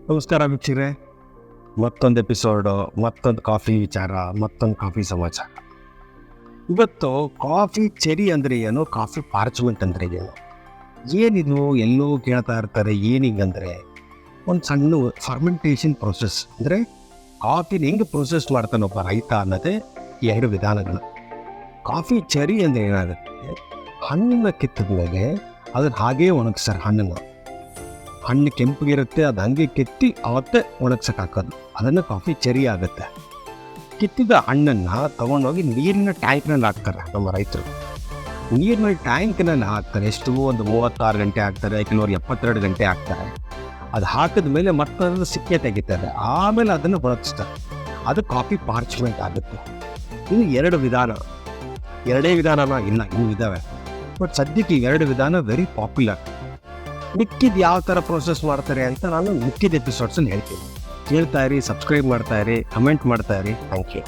ನಮಸ್ಕಾರ ವೀಕ್ಷಕರೇ, ಮತ್ತೊಂದು ಎಪಿಸೋಡು, ಮತ್ತೊಂದು ಕಾಫಿ ವಿಚಾರ, ಮತ್ತೊಂದು ಕಾಫಿ ಸಮಾಚಾರ. ಇವತ್ತು ಕಾಫಿ ಚೆರಿ ಅಂದರೆ ಏನು, ಕಾಫಿ ಪಾರ್ಚ್ಮೆಂಟ್ ಅಂದರೆ ಏನು, ಏನಿದು ಎಲ್ಲೋ ಕೇಳ್ತಾ ಇರ್ತಾರೆ. ಏನಿಂಗಂದರೆ ಒಂದು ಸಣ್ಣ ಫರ್ಮೆಂಟೇಷನ್ ಪ್ರೊಸೆಸ್, ಅಂದರೆ ಕಾಫಿನ ಹೆಂಗೆ ಪ್ರೊಸೆಸ್ ಮಾಡ್ತಾನೆ ಒಬ್ಬ ರೈತ ಅನ್ನೋದೇ ಎರಡು ವಿಧಾನಗಳು. ಕಾಫಿ ಚೆರಿ ಅಂದರೆ ಏನಾಗುತ್ತೆ, ಹಣ್ಣನ್ನು ಕಿತ್ತಿದ ಮೇಲೆ ಅದನ್ನು ಹಾಗೇ ಒಣಗಿಸ್ತಾರೆ. ಹಣ್ಣು ಕೆಂಪಗಿರುತ್ತೆ, ಅದು ಹಂಗೆ ಕೆತ್ತಿ ಅವತ್ತೇ ಒಣಗ್ಸಕ್ಕೆ ಹಾಕೋದು, ಅದನ್ನು ಕಾಫಿ ಚೆರಿ ಆಗುತ್ತೆ. ಕಿತ್ತಿದ ಹಣ್ಣನ್ನು ತೊಗೊಂಡೋಗಿ ನೀರಿನ ಟ್ಯಾಂಕ್ನಲ್ಲಿ ಹಾಕ್ತಾರೆ ನಮ್ಮ ರೈತರು. ನೀರಿನ ಟ್ಯಾಂಕ್ನಲ್ಲಿ ಹಾಕ್ತಾರೆ. ಎಷ್ಟು, ಒಂದು 36 ಗಂಟೆ ಹಾಕ್ತಾರೆ, ಕೆಲವರು 72 ಗಂಟೆ ಹಾಕ್ತಾರೆ. ಅದು ಹಾಕಿದ ಮೇಲೆ ಮತ್ತೆ ಸಿಕ್ಕೆ ತೆಗಿತಾರೆ, ಆಮೇಲೆ ಅದನ್ನು ಒಣಗಿಸ್ತಾರೆ. ಅದು ಕಾಫಿ ಪಾರ್ಚ್ಮೆಂಟ್ ಆಗುತ್ತೆ. ಇದು ಎರಡು ವಿಧಾನ. ಎರಡೇ ವಿಧಾನನ ಇಲ್ಲ, ಇವು ಇದ್ದಾವೆ. ಬಟ್ ಸದ್ಯಕ್ಕೆ ಎರಡು ವಿಧಾನ ವೆರಿ ಪಾಪ್ಯುಲರ್. ಮಿಕ್ಕಿದ್ದು ಯಾವ ಥರ ಪ್ರೊಸೆಸ್ ಮಾಡ್ತಾರೆ ಅಂತ ನಾನು ಮಿಕ್ಕಿದ ಎಪಿಸೋಡ್ಸಲ್ಲಿ ಹೇಳ್ತೀನಿ. ಕೇಳ್ತಾ ಇರಿ, ಸಬ್ಸ್ಕ್ರೈಬ್ ಮಾಡ್ತಾ ಇರಿ, ಕಮೆಂಟ್ ಮಾಡ್ತಾ ಇರಿ. Thank you.